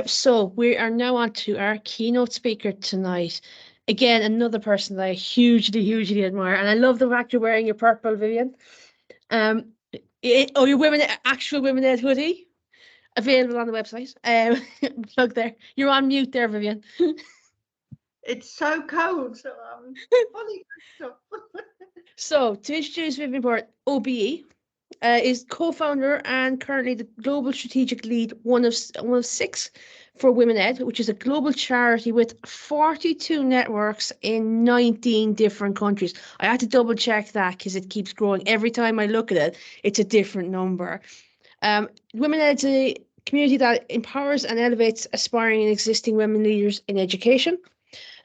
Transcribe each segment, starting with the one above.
So we are now on to our keynote speaker tonight. Again, another person that I hugely admire, and I love the fact you're wearing your purple, Vivienne. Your actual Women Ed hoodie, available on the website. Plug there. You're on mute there, Vivienne. It's so cold, so I'm fully up. So to introduce Vivienne Porritt OBE. Is co-founder and currently the global strategic lead, one of 6 for Women Ed, which is a global charity with 42 networks in 19 different countries. I had to double check that because it keeps growing. Every time I look at it, it's a different number. Women Ed is a community that empowers and elevates aspiring and existing women leaders in education.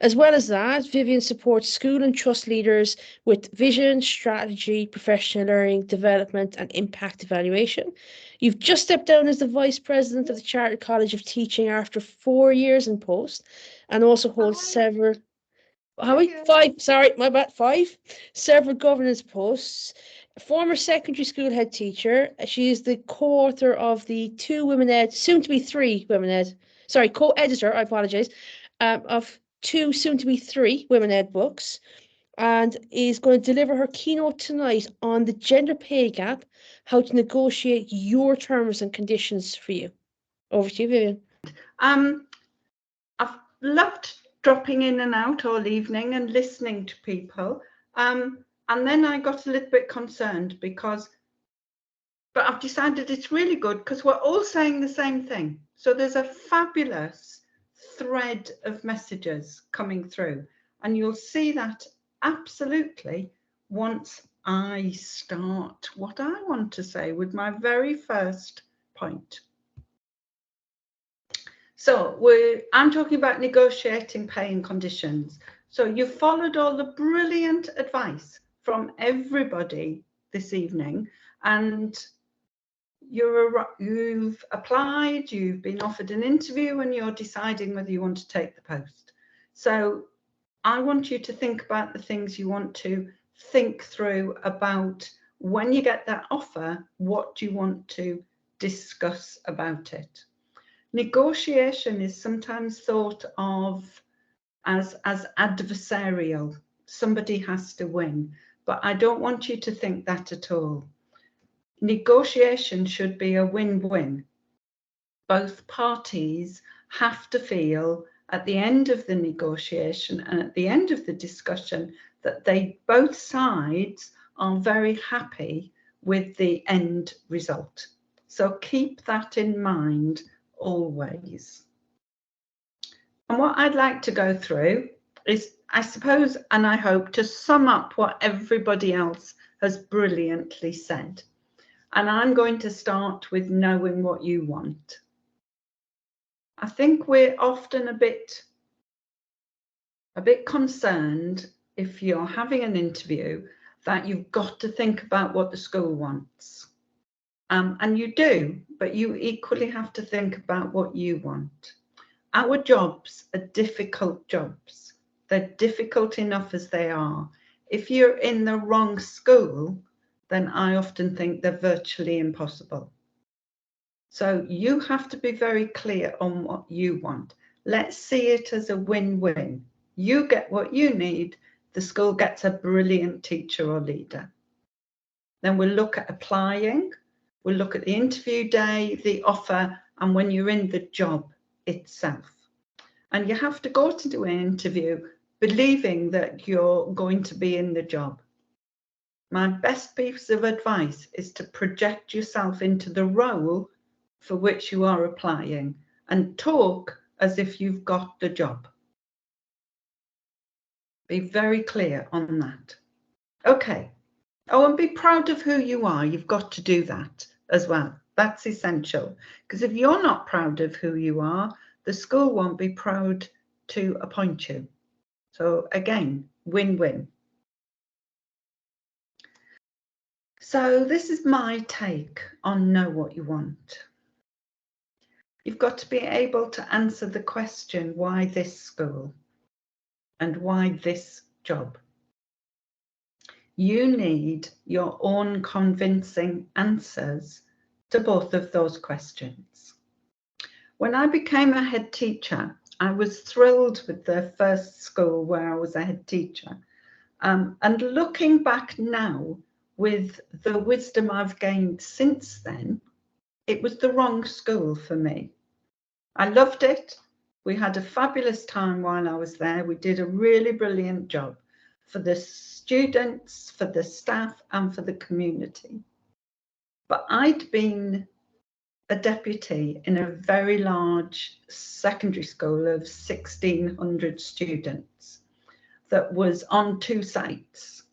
As well as that, Vivienne supports school and trust leaders with vision, strategy, professional learning, development, and impact evaluation. You've just stepped down as the Vice President of the Chartered College of Teaching after 4 years in post, and also holds several... How many? 5, sorry, my bad, 5. Several governance posts. Former secondary school head teacher. She is the co-author of the 2 Women Ed, soon to be 3 Women Ed, sorry, co-editor, I apologize, of 2, soon to be 3 Women Ed books, and is going to deliver her keynote tonight on the gender pay gap, how to negotiate your terms and conditions for you. Over to you, Vivienne. I've loved dropping in and out all evening and listening to people. And then I got a little bit concerned but I've decided it's really good because we're all saying the same thing. So there's a fabulous thread of messages coming through, and you'll see that absolutely once I start what I want to say with my very first point. So I'm talking about negotiating pay and conditions. So you've followed all the brilliant advice from everybody this evening, and you've applied, you've been offered an interview, and you're deciding whether you want to take the post. So I want you to think about the things you want to think through about when you get that offer, what do you want to discuss about it. Negotiation is sometimes thought of as adversarial. Somebody has to win, but I don't want you to think that at all. Negotiation should be a win-win. Both parties have to feel at the end of the negotiation and at the end of the discussion that both sides are very happy with the end result. So keep that in mind always. And what I'd like to go through is, I suppose, and I hope, to sum up what everybody else has brilliantly said. And I'm going to start with knowing what you want. I think we're often a bit concerned if you're having an interview that you've got to think about what the school wants. And you do, but you equally have to think about what you want. Our jobs are difficult jobs. They're difficult enough as they are. If you're in the wrong school, then I often think they're virtually impossible. So you have to be very clear on what you want. Let's see it as a win-win. You get what you need, the school gets a brilliant teacher or leader. Then we'll look at applying, we'll look at the interview day, the offer, and when you're in the job itself. And you have to go to do an interview believing that you're going to be in the job. My best piece of advice is to project yourself into the role for which you are applying and talk as if you've got the job. Be very clear on that. Okay. Oh, and be proud of who you are. You've got to do that as well. That's essential. Because if you're not proud of who you are, the school won't be proud to appoint you. So again, win-win. So this is my take on know what you want. You've got to be able to answer the question, why this school and why this job? You need your own convincing answers to both of those questions. When I became a head teacher, I was thrilled with the first school where I was a head teacher. And looking back now, with the wisdom I've gained since then, it was the wrong school for me. I loved it. We had a fabulous time while I was there. We did a really brilliant job for the students, for the staff, and for the community. But I'd been a deputy in a very large secondary school of 1,600 students that was on 2 sites.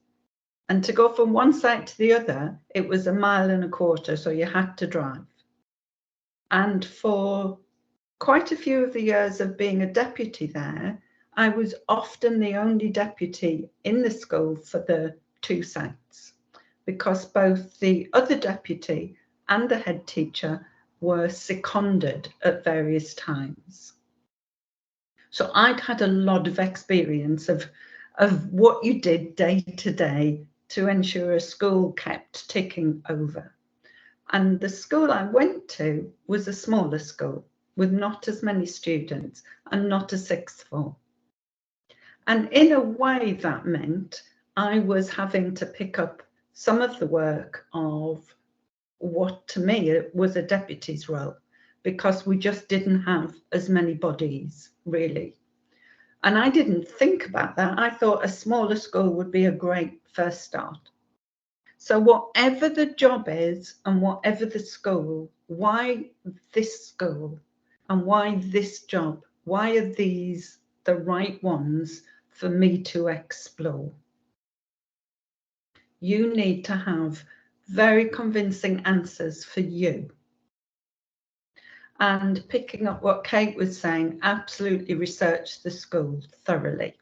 And to go from one site to the other, it was 1.25 miles, so you had to drive. And for quite a few of the years of being a deputy there, I was often the only deputy in the school for the 2 sites, because both the other deputy and the head teacher were seconded at various times. So I'd had a lot of experience of what you did day to day to ensure a school kept ticking over. And the school I went to was a smaller school with not as many students and not a 6th form. And in a way that meant I was having to pick up some of the work of what to me was a deputy's role, because we just didn't have as many bodies really. And I didn't think about that. I thought a smaller school would be a great first start. So whatever the job is and whatever the school, why this school and why this job? Why are these the right ones for me to explore? You need to have very convincing answers for you. And picking up what Kate was saying, absolutely research the school thoroughly.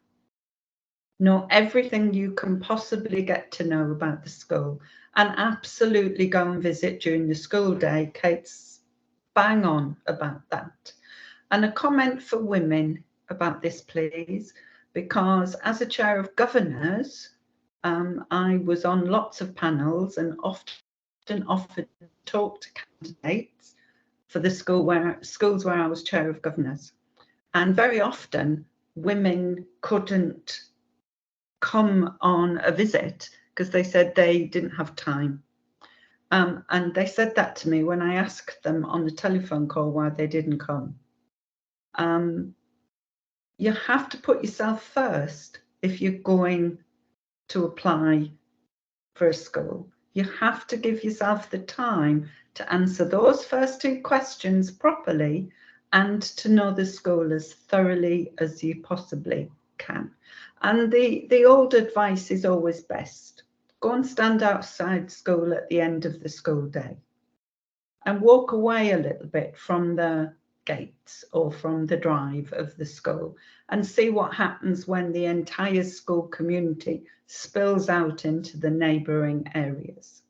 Know everything you can possibly get to know about the school, and absolutely go and visit during the school day. Kate's bang on about that. And a comment for women about this, please, because as a chair of governors, I was on lots of panels and often offered to talk to candidates for the schools where I was chair of governors. And very often women couldn't come on a visit because they said they didn't have time. And they said that to me when I asked them on the telephone call why they didn't come. You have to put yourself first if you're going to apply for a school. You have to give yourself the time to answer those first 2 questions properly and to know the school as thoroughly as you possibly can. And the old advice is always best. Go and stand outside school at the end of the school day and walk away a little bit from the gates or from the drive of the school and see what happens when the entire school community spills out into the neighbouring areas.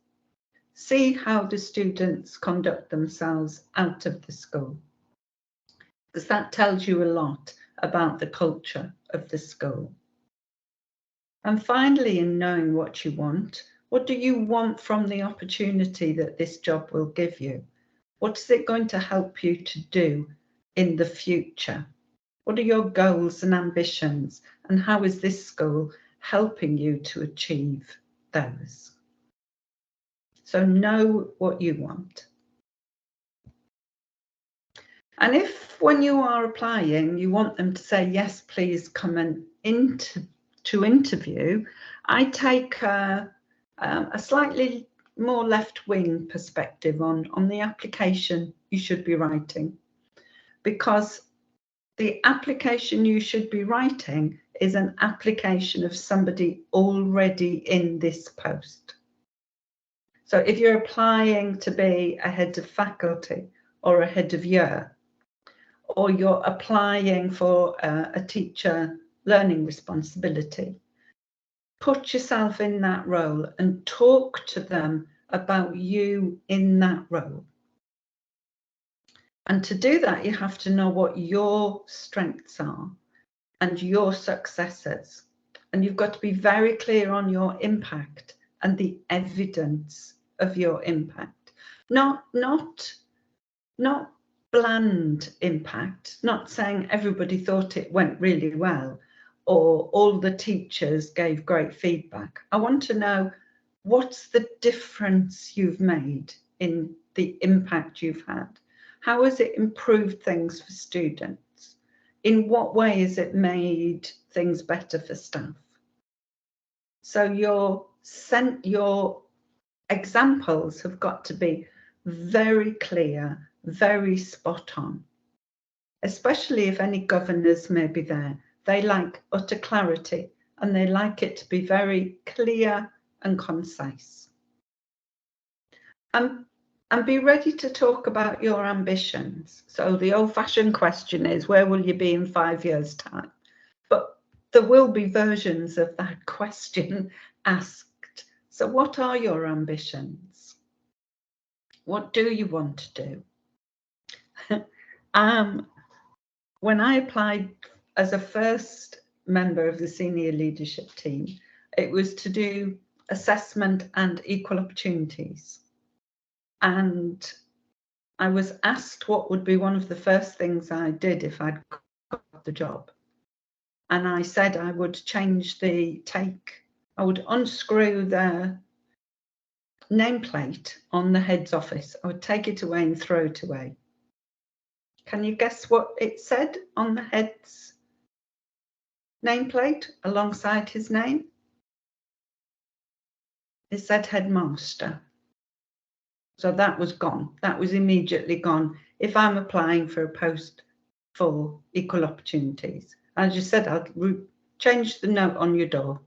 See how the students conduct themselves out of the school, because that tells you a lot about the culture of the school. And finally, in knowing what you want, what do you want from the opportunity that this job will give you? What is it going to help you to do in the future? What are your goals and ambitions? And how is this school helping you to achieve those? So know what you want. And if when you are applying, you want them to say, yes, please come and to interview, I take a slightly more left-wing perspective on the application you should be writing, because the application you should be writing is an application of somebody already in this post. So if you're applying to be a head of faculty or a head of year, or you're applying for a teacher learning responsibility, put yourself in that role and talk to them about you in that role. And to do that, you have to know what your strengths are and your successes. And you've got to be very clear on your impact and the evidence of your impact. Not bland impact, not saying everybody thought it went really well or all the teachers gave great feedback. I want to know, what's the difference you've made in the impact you've had? How has it improved things for students? In what way has it made things better for staff? So your examples have got to be very clear, very spot on, especially if any governors may be there. They like utter clarity and they like it to be very clear and concise. And be ready to talk about your ambitions. So the old-fashioned question is, where will you be in 5 years' time? But there will be versions of that question asked. So what are your ambitions? What do you want to do? When I applied as a first member of the senior leadership team, it was to do assessment and equal opportunities. And I was asked what would be one of the first things I did if I'd got the job. And I said I would change the take. I would unscrew the nameplate on the head's office. I would take it away and throw it away. Can you guess what it said on the head's nameplate alongside his name? It said headmaster. So that was gone. That was immediately gone. If I'm applying for a post for equal opportunities, I just said I'll change the note on your door.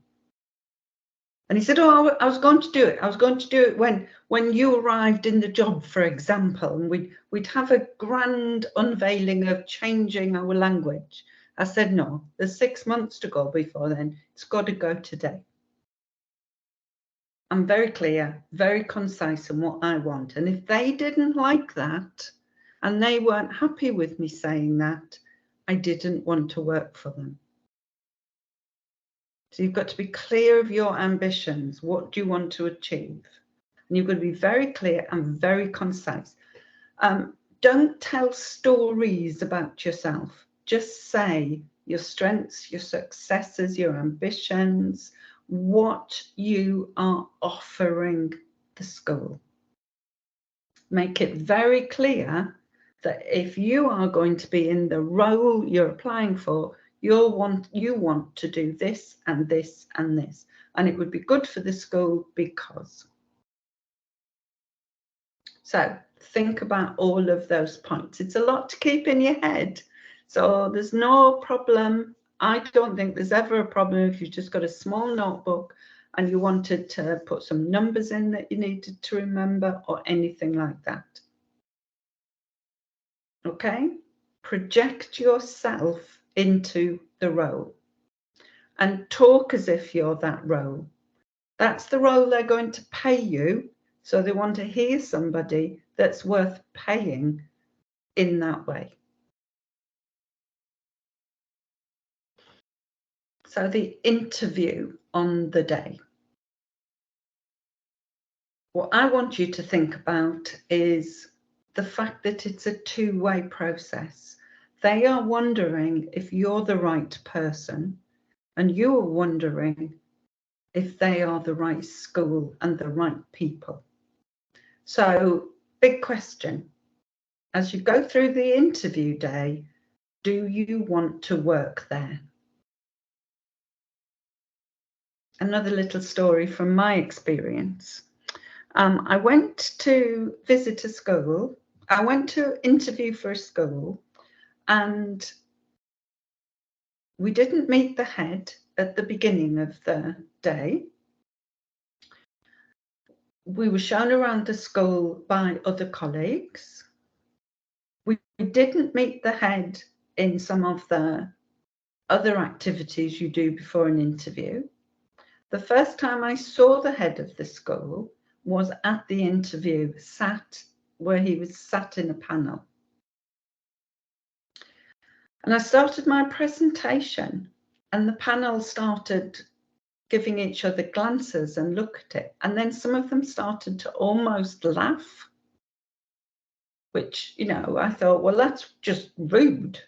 And he said, oh, I was going to do it. I was going to do it when you arrived in the job, for example, and we'd have a grand unveiling of changing our language. I said, no, there's 6 months to go before then. It's got to go today. I'm very clear, very concise in what I want. And if they didn't like that and they weren't happy with me saying that, I didn't want to work for them. So you've got to be clear of your ambitions. What do you want to achieve? And you've got to be very clear and very concise. Don't tell stories about yourself. Just say your strengths, your successes, your ambitions, what you are offering the school. Make it very clear that if you are going to be in the role you're applying for, you want to do this and this and this, and it would be good for the school because. So think about all of those points. It's a lot to keep in your head, so there's no problem. I don't think there's ever a problem if you've just got a small notebook and you wanted to put some numbers in that you needed to remember or anything like that. Okay, project yourself into the role and talk as if you're that role. That's the role they're going to pay you, so they want to hear somebody that's worth paying in that way. So the interview on the day. What I want you to think about is the fact that it's a two-way process. They are wondering if you're the right person, and you are wondering if they are the right school and the right people. So, big question. As you go through the interview day, do you want to work there? Another little story from my experience. I went to visit a school. I went to interview for a school, and we didn't meet the head at the beginning of the day. We were shown around the school by other colleagues. We didn't meet the head in some of the other activities you do before an interview. The first time I saw the head of the school was at the interview, where he was sat in a panel. And I started my presentation, and the panel started giving each other glances and look at it. And then some of them started to almost laugh. which, you know, I thought, well, that's just rude.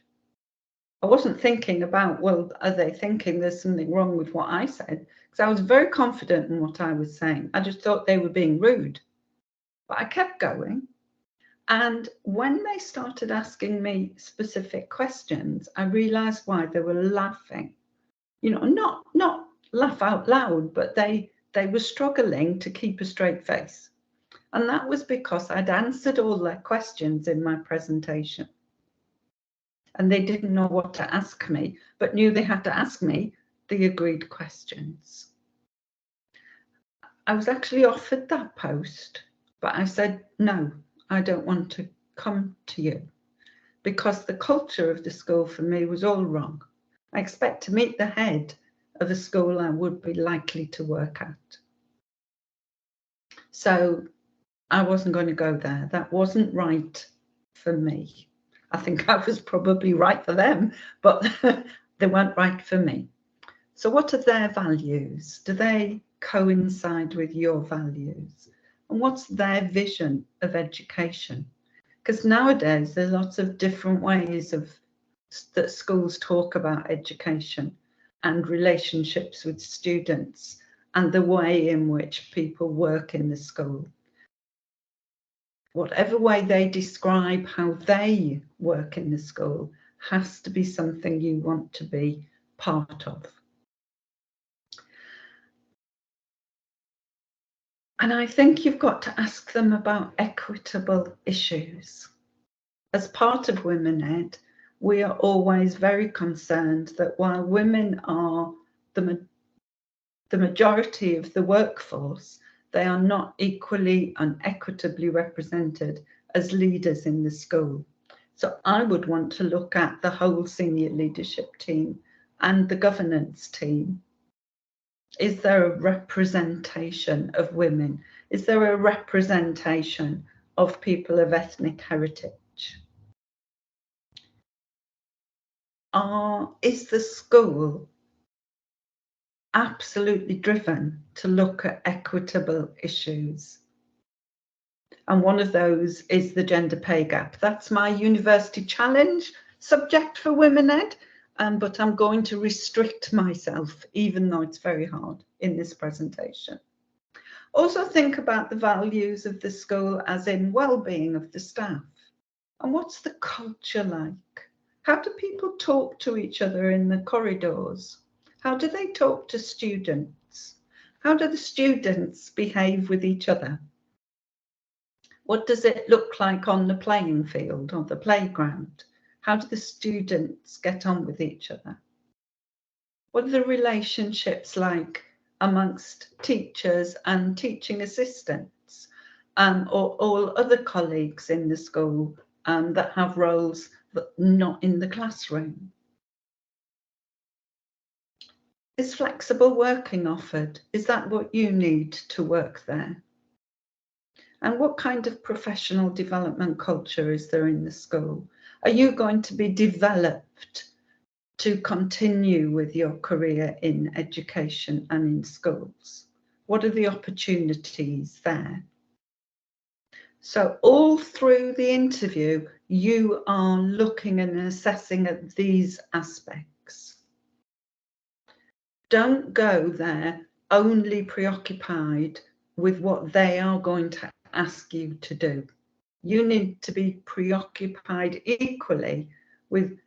I wasn't thinking about, well, are they thinking there's something wrong with what I said? Because I was very confident in what I was saying. I just thought they were being rude. But I kept going. And when they started asking me specific questions, I realized why they were laughing. You know, not laugh out loud, but they were struggling to keep a straight face. And that was because I'd answered all their questions in my presentation. And they didn't know what to ask me, but knew they had to ask me the agreed questions. I was actually offered that post, but I said, no, I don't want to come to you, because the culture of the school for me was all wrong. I expect to meet the head of a school I would be likely to work at. So I wasn't going to go there. That wasn't right for me. I think I was probably right for them, but they weren't right for me. So what are their values? Do they coincide with your values? And what's their vision of education? Because nowadays there's lots of different ways that schools talk about education and relationships with students and the way in which people work in the school. Whatever way they describe how they work in the school has to be something you want to be part of. And I think you've got to ask them about equitable issues. As part of Women Ed, we are always very concerned that while women are the majority of the workforce, they are not equally and equitably represented as leaders in the school. So I would want to look at the whole senior leadership team and the governance team. Is there a representation of women? Is there a representation of people of ethnic heritage? Is the school absolutely driven to look at equitable issues? And one of those is the gender pay gap. That's my university challenge subject for Women Ed, but I'm going to restrict myself, even though it's very hard in this presentation. Also think about the values of the school as in well-being of the staff. And what's the culture like? How do people talk to each other in the corridors? How do they talk to students? How do the students behave with each other? What does it look like on the playing field or the playground? How do the students get on with each other? What are the relationships like amongst teachers and teaching assistants, or all other colleagues in the school that have roles but not in the classroom? Is flexible working offered? Is that what you need to work there? And what kind of professional development culture is there in the school? Are you going to be developed to continue with your career in education and in schools? What are the opportunities there? So all through the interview, you are looking and assessing at these aspects. Don't go there only preoccupied with what they are going to ask you to do. You need to be preoccupied equally with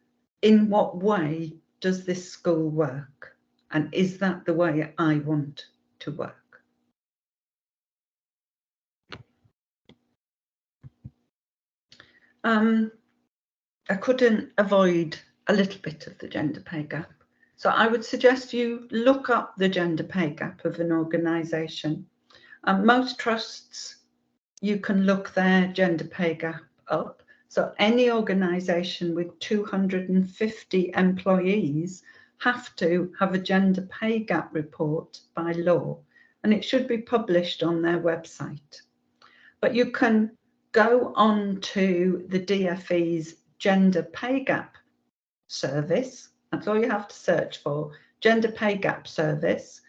in what way does this school work, and is that the way I want to work? I couldn't avoid a little bit of the gender pay gap. So I would suggest you look up the gender pay gap of an organisation. Most trusts, you can look their gender pay gap up. So any organisation with 250 employees have to have a gender pay gap report by law, and it should be published on their website. But you can go on to the DFE's gender pay gap service. That's all you have to search for, gender pay gap service,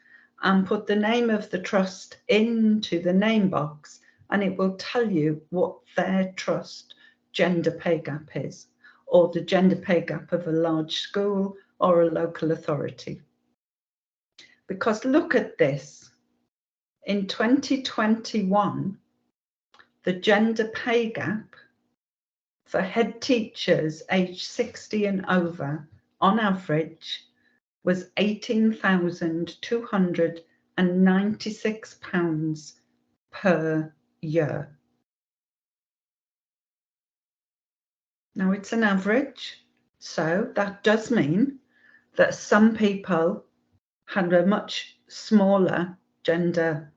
and put the name of the trust into the name box, and it will tell you what their trust gender pay gap is, or the gender pay gap of a large school or a local authority. Because look at this. In 2021, the gender pay gap for head teachers aged 60 and over, on average, was £18,296 per year. Now it's an average, so that does mean that some people had a much smaller gender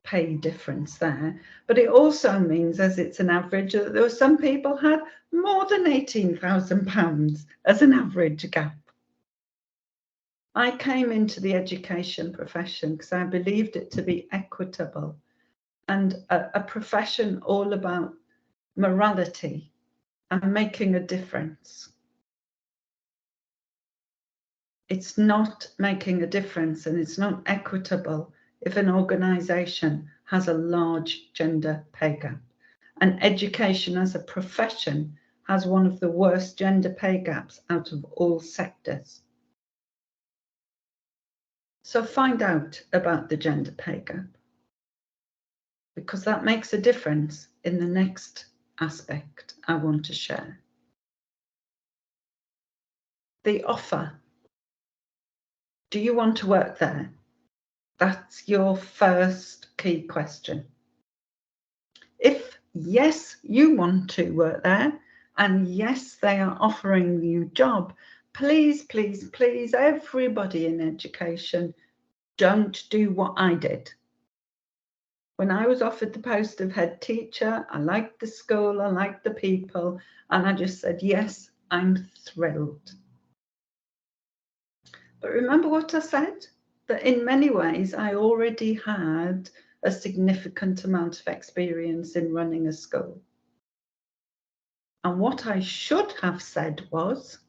pay difference there, but it also means, as it's an average, that there were some people had more than £18,000 as an average gap. I came into the education profession because I believed it to be equitable and a profession all about morality and making a difference. It's not making a difference and it's not equitable if an organisation has a large gender pay gap. And education as a profession has one of the worst gender pay gaps out of all sectors. So find out about the gender pay gap, because that makes a difference in the next aspect I want to share. The offer. Do you want to work there? That's your first key question. If yes, you want to work there, and yes, they are offering you a job, please, please, please, everybody in education, don't do what I did. When I was offered the post of head teacher, I liked the school, I liked the people, and I just said, yes, I'm thrilled. But remember what I said? That in many ways, I already had a significant amount of experience in running a school. And what I should have said was,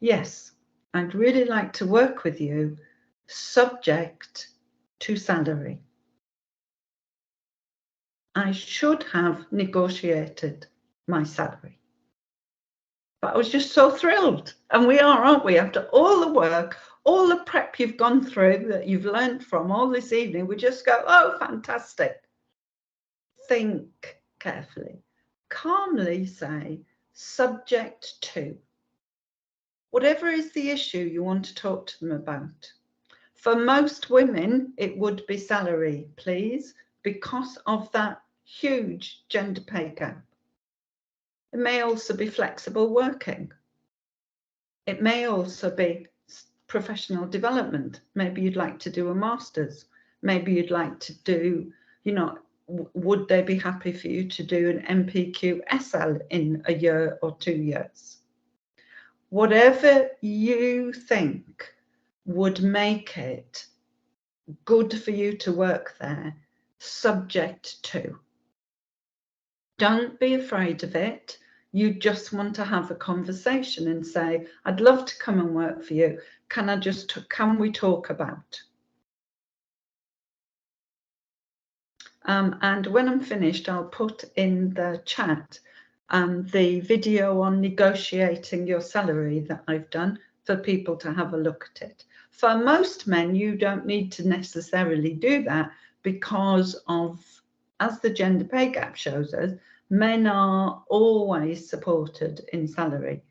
yes, I'd really like to work with you, subject to salary. I should have negotiated my salary. But I was just so thrilled. And we are, aren't we? After all the work, all the prep you've gone through, that you've learned from all this evening, we just go, oh, fantastic. Think carefully. Calmly say, subject to. Whatever is the issue you want to talk to them about. For most women, it would be salary, please, because of that huge gender pay gap. It may also be flexible working. It may also be professional development. Maybe you'd like to do a master's. Maybe you'd like to do, would they be happy for you to do an MPQ SL in a year or 2 years? Whatever you think would make it good for you to work there, subject to. Don't be afraid of it. You just want to have a conversation and say, I'd love to come and work for you. Can we talk about? And when I'm finished, I'll put in the chat the video on negotiating your salary that I've done for people to have a look at it. For most men, you don't need to necessarily do that because of, as the gender pay gap shows us, men are always supported in salary,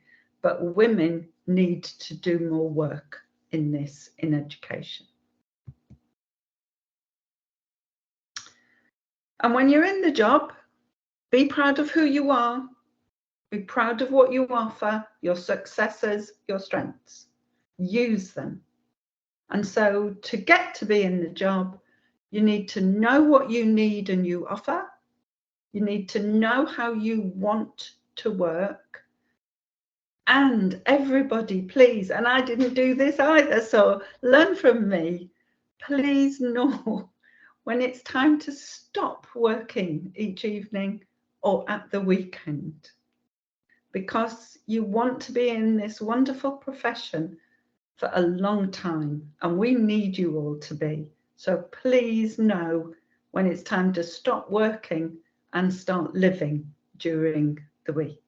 but women need to do more work in this, in education. And when you're in the job, be proud of who you are, be proud of what you offer, your successes, your strengths. Use them. And so to get to be in the job, you need to know what you need and you offer. You need to know how you want to work. And everybody, please, and I didn't do this either, so learn from me. Please know when it's time to stop working each evening or at the weekend, because you want to be in this wonderful profession for a long time, and we need you all to be. So please know when it's time to stop working and start living during the week.